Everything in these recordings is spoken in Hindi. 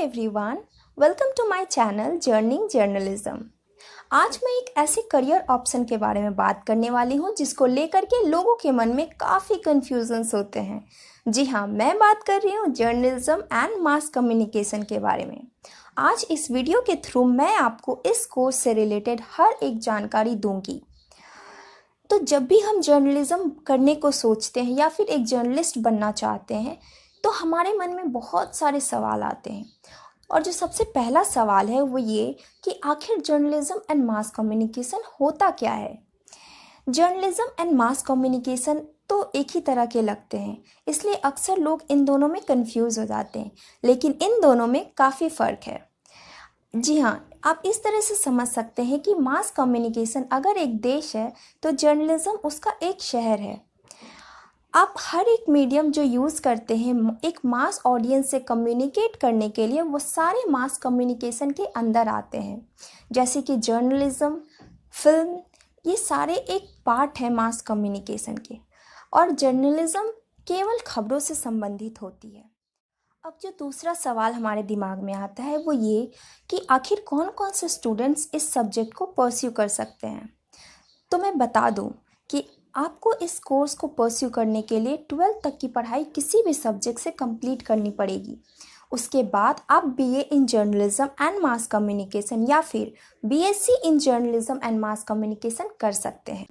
Everyone, welcome to my channel journeying journalism. आज मैं एक ऐसे करियर ऑप्शन के बारे में बात करने वाली हूँ जिसको लेकर के लोगों के मन में काफ़ी कन्फ्यूजन्स होते हैं। जी हाँ, मैं बात कर रही हूँ जर्नलिज्म एंड मास कम्युनिकेशन के बारे में। आज इस वीडियो के थ्रू मैं आपको इस कोर्स से रिलेटेड हर एक जानकारी दूंगी। तो जब भी हम जर्नलिज्म करने को सोचते हैं या फिर एक जर्नलिस्ट बनना चाहते हैं तो हमारे मन में बहुत सारे सवाल आते हैं। और जो सबसे पहला सवाल है वो ये कि आखिर जर्नलिज्म एंड मास कम्युनिकेशन होता क्या है। जर्नलिज्म एंड मास कम्युनिकेशन तो एक ही तरह के लगते हैं, इसलिए अक्सर लोग इन दोनों में कंफ्यूज हो जाते हैं, लेकिन इन दोनों में काफ़ी फ़र्क है। जी हाँ, आप इस तरह से समझ सकते हैं कि मास कम्युनिकेशन अगर एक देश है तो जर्नलिज्म उसका एक शहर है। आप हर एक मीडियम जो यूज़ करते हैं एक मास ऑडियंस से कम्युनिकेट करने के लिए, वो सारे मास कम्युनिकेशन के अंदर आते हैं। जैसे कि जर्नलिज्म, फिल्म, ये सारे एक पार्ट है मास कम्युनिकेशन के। और जर्नलिज्म केवल खबरों से संबंधित होती है। अब जो दूसरा सवाल हमारे दिमाग में आता है वो ये कि आखिर कौन कौन से स्टूडेंट्स इस सब्जेक्ट को परस्यू कर सकते हैं। तो मैं बता दूं कि आपको इस कोर्स को परस्यू करने के लिए 12th तक की पढ़ाई किसी भी सब्जेक्ट से कंप्लीट करनी पड़ेगी। उसके बाद आप BA in journalism and mass communication या फिर BSc in journalism and mass communication कर सकते हैं।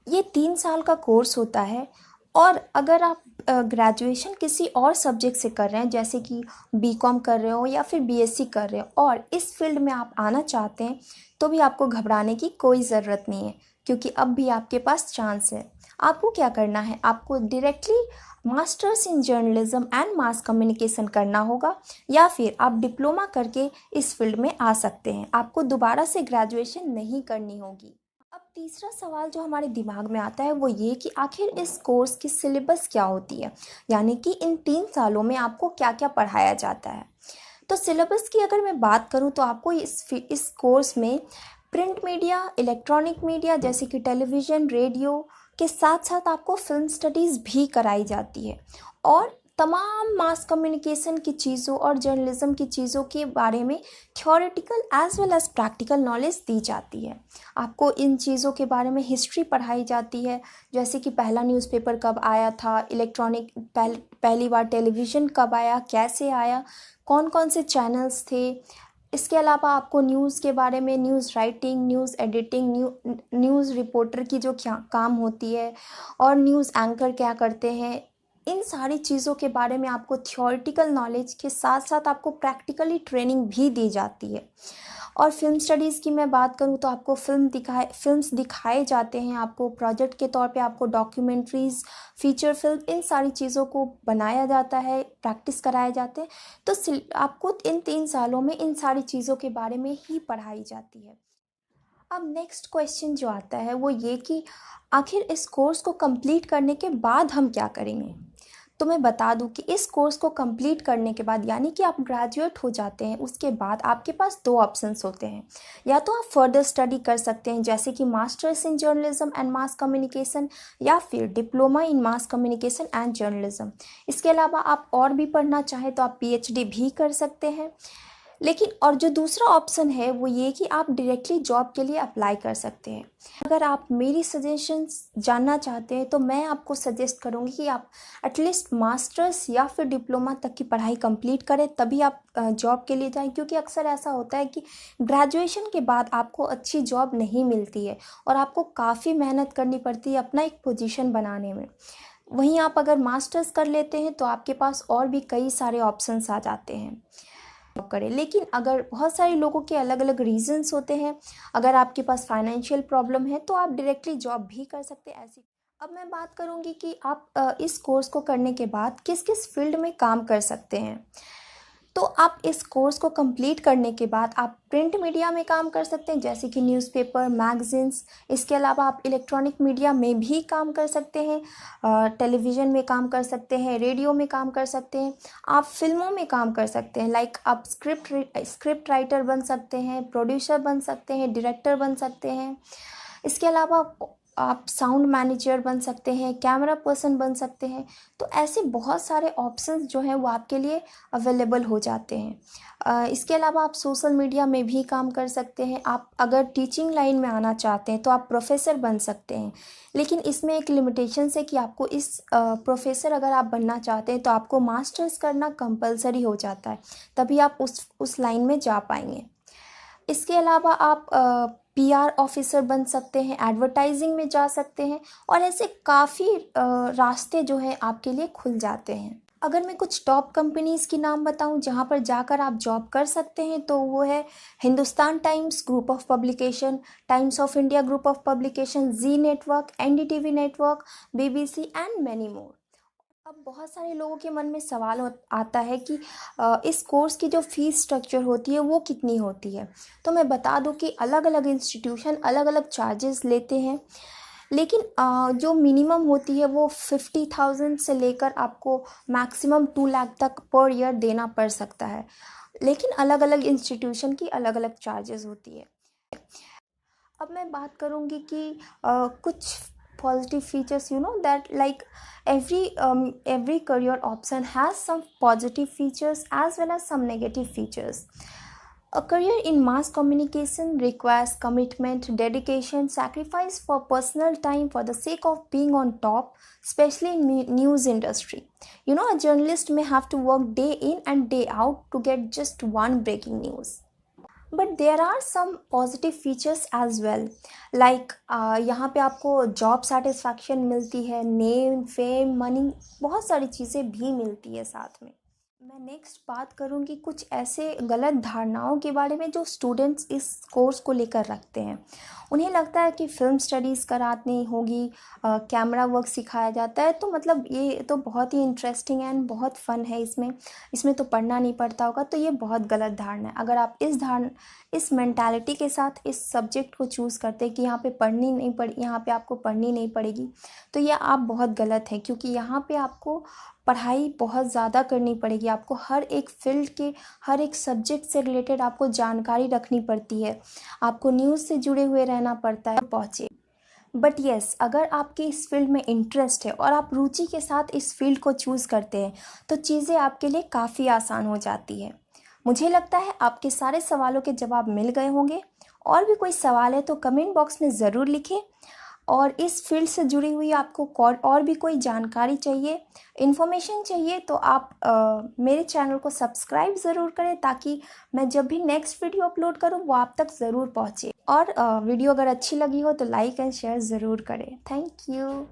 ये 3 साल का कोर्स होता है। और अगर आप ग्रेजुएशन किसी और सब्जेक्ट से कर रहे हैं, जैसे कि बीकॉम कर रहे हो या फिर बीएससी कर रहे हो और इस फील्ड में आप आना चाहते हैं, तो भी आपको घबराने की कोई ज़रूरत नहीं है, क्योंकि अब भी आपके पास चांस है। आपको क्या करना है, आपको directly masters in journalism and mass communication करना होगा या फिर आप डिप्लोमा करके इस फील्ड में आ सकते हैं। आपको दोबारा से ग्रेजुएशन नहीं करनी होगी। अब तीसरा सवाल जो हमारे दिमाग में आता है वो ये कि आखिर इस कोर्स की सिलेबस क्या होती है, यानी कि इन 3 सालों में आपको क्या क्या पढ़ाया जाता है। तो सिलेबस की अगर मैं बात करूं तो आपको इस कोर्स में प्रिंट मीडिया, इलेक्ट्रॉनिक मीडिया जैसे कि टेलीविज़न, रेडियो के साथ साथ आपको फिल्म स्टडीज़ भी कराई जाती है और तमाम मास कम्युनिकेशन की चीज़ों और जर्नलिज्म की चीज़ों के बारे में theoretical as well as practical knowledge दी जाती है। आपको इन चीज़ों के बारे में हिस्ट्री पढ़ाई जाती है, जैसे कि पहला न्यूज़पेपर कब आया था, इलेक्ट्रॉनिक पहली बार टेलीविज़न कब आया, कैसे आया, कौन कौन से चैनल्स थे। इसके अलावा आपको न्यूज़ के बारे में, news writing, news editing, news reporter की जो क्या काम होती है और न्यूज़ एंकर क्या करते हैं, इन सारी चीज़ों के बारे में आपको थ्योरेटिकल नॉलेज के साथ साथ आपको प्रैक्टिकली ट्रेनिंग भी दी जाती है। और फिल्म स्टडीज़ की मैं बात करूँ तो आपको फिल्म्स दिखाए जाते हैं। आपको प्रोजेक्ट के तौर पे आपको डॉक्यूमेंट्रीज़, फीचर फिल्म, इन सारी चीज़ों को बनाया जाता है, प्रैक्टिस कराए जाते हैं। तो आपको इन 3 सालों में इन सारी चीज़ों के बारे में ही पढ़ाई जाती है। अब नेक्स्ट क्वेश्चन जो आता है वो ये कि आखिर इस कोर्स को कंप्लीट करने के बाद हम क्या करेंगे। तो मैं बता दूं कि इस कोर्स को कंप्लीट करने के बाद, यानी कि आप ग्रेजुएट हो जाते हैं, उसके बाद आपके पास 2 ऑप्शंस होते हैं। या तो आप फर्दर स्टडी कर सकते हैं, जैसे कि masters in journalism and mass communication या फिर diploma in mass communication and journalism. इसके अलावा आप और भी पढ़ना चाहें तो आप पीएचडी भी कर सकते हैं। लेकिन और जो दूसरा ऑप्शन है वो ये कि आप डायरेक्टली जॉब के लिए अप्लाई कर सकते हैं। अगर आप मेरी सजेशंस जानना चाहते हैं तो मैं आपको सजेस्ट करूँगी कि आप एटलीस्ट मास्टर्स या फिर डिप्लोमा तक की पढ़ाई कंप्लीट करें, तभी आप जॉब के लिए जाएं। क्योंकि अक्सर ऐसा होता है कि ग्रेजुएशन के बाद आपको अच्छी जॉब नहीं मिलती है और आपको काफ़ी मेहनत करनी पड़ती है अपना एक पोजीशन बनाने में। वहीं आप अगर मास्टर्स कर लेते हैं तो आपके पास और भी कई सारे ऑप्शंस आ जाते हैं करें। लेकिन अगर बहुत सारे लोगों के अलग अलग रीजंस होते हैं, अगर आपके पास फाइनेंशियल प्रॉब्लम है तो आप डायरेक्टली जॉब भी कर सकते हैं ऐसी। अब मैं बात करूंगी कि आप इस कोर्स को करने के बाद किस किस फील्ड में काम कर सकते हैं। तो आप इस कोर्स को कंप्लीट करने के बाद आप प्रिंट मीडिया में काम कर सकते हैं, जैसे कि न्यूज़पेपर, मैगजीन्स। इसके अलावा आप इलेक्ट्रॉनिक मीडिया में भी काम कर सकते हैं, टेलीविज़न में काम कर सकते हैं, रेडियो में काम कर सकते हैं, आप फिल्मों में काम कर सकते हैं। लाइक आप स्क्रिप्ट राइटर बन सकते हैं, प्रोड्यूसर बन सकते हैं, डायरेक्टर बन सकते हैं। इसके अलावा आप साउंड मैनेजर बन सकते हैं, कैमरा पर्सन बन सकते हैं। तो ऐसे बहुत सारे ऑप्शंस जो हैं वो आपके लिए अवेलेबल हो जाते हैं। इसके अलावा आप सोशल मीडिया में भी काम कर सकते हैं। आप अगर टीचिंग लाइन में आना चाहते हैं तो आप प्रोफेसर बन सकते हैं, लेकिन इसमें एक लिमिटेशंस है कि आपको इस प्रोफेसर अगर आप बनना चाहते हैं तो आपको मास्टर्स करना कंपलसरी हो जाता है, तभी आप उस लाइन में जा पाएंगे। इसके अलावा आप पीआर ऑफिसर बन सकते हैं, एडवर्टाइजिंग में जा सकते हैं, और ऐसे काफ़ी रास्ते जो है आपके लिए खुल जाते हैं। अगर मैं कुछ टॉप कंपनीज़ की नाम बताऊं जहां पर जाकर आप जॉब कर सकते हैं, तो वो है Hindustan times group of publication, times of India group of publication, G network, NDTV network, BBC and many more. अब बहुत सारे लोगों के मन में सवाल आता है कि इस कोर्स की जो फीस स्ट्रक्चर होती है वो कितनी होती है। तो मैं बता दूं कि अलग अलग इंस्टीट्यूशन अलग अलग चार्जेस लेते हैं, लेकिन जो मिनिमम होती है वो 50,000 से लेकर आपको मैक्सिमम 2 लाख तक पर ईयर देना पड़ सकता है। लेकिन अलग अलग इंस्टीट्यूशन की अलग अलग चार्जेस होती है। अब मैं बात करूँगी कि कुछ positive features, that like every career option has some positive features as well as some negative features. A career in mass communication requires commitment, dedication, sacrifice for personal time for the sake of being on top, especially in news industry. A journalist may have to work day in and day out to get just one breaking news. But there are some positive features as well, like यहाँ पे आपको जॉब सेटिस्फैक्शन मिलती है, नेम, फेम, मनी, बहुत सारी चीज़ें भी मिलती है साथ में। मैं नेक्स्ट बात करूँगी कुछ ऐसे गलत धारणाओं के बारे में जो स्टूडेंट्स इस कोर्स को लेकर रखते हैं। उन्हें लगता है कि फिल्म स्टडीज़ करानी होगी, कैमरा वर्क सिखाया जाता है, तो मतलब ये तो बहुत ही इंटरेस्टिंग एंड बहुत फ़न है, इसमें तो पढ़ना नहीं पड़ता होगा। तो ये बहुत गलत धारणा है। अगर आप इस मेंटालिटी के साथ इस सब्जेक्ट को चूज़ करते हैं कि यहाँ पे आपको पढ़नी नहीं पड़ेगी, तो ये आप बहुत गलत है, क्योंकि यहाँ पे आपको पढ़ाई बहुत ज़्यादा करनी पड़ेगी। आपको हर एक फील्ड के हर एक सब्जेक्ट से रिलेटेड आपको जानकारी रखनी पड़ती है, आपको न्यूज़ से जुड़े हुए रहना पड़ता है पहुँचे। बट येस, अगर आपके इस फील्ड में इंटरेस्ट है और आप रुचि के साथ इस फील्ड को चूज़ करते हैं तो चीज़ें आपके लिए काफ़ी आसान हो जाती है। मुझे लगता है आपके सारे सवालों के जवाब मिल गए होंगे। और भी कोई सवाल है तो कमेंट बॉक्स में ज़रूर लिखें। और इस फील्ड से जुड़ी हुई आपको और भी कोई जानकारी चाहिए, इन्फॉर्मेशन चाहिए, तो आप मेरे चैनल को सब्सक्राइब ज़रूर करें, ताकि मैं जब भी नेक्स्ट वीडियो अपलोड करूं वो आप तक ज़रूर पहुंचे। और वीडियो अगर अच्छी लगी हो तो लाइक एंड शेयर ज़रूर करें। Thank you.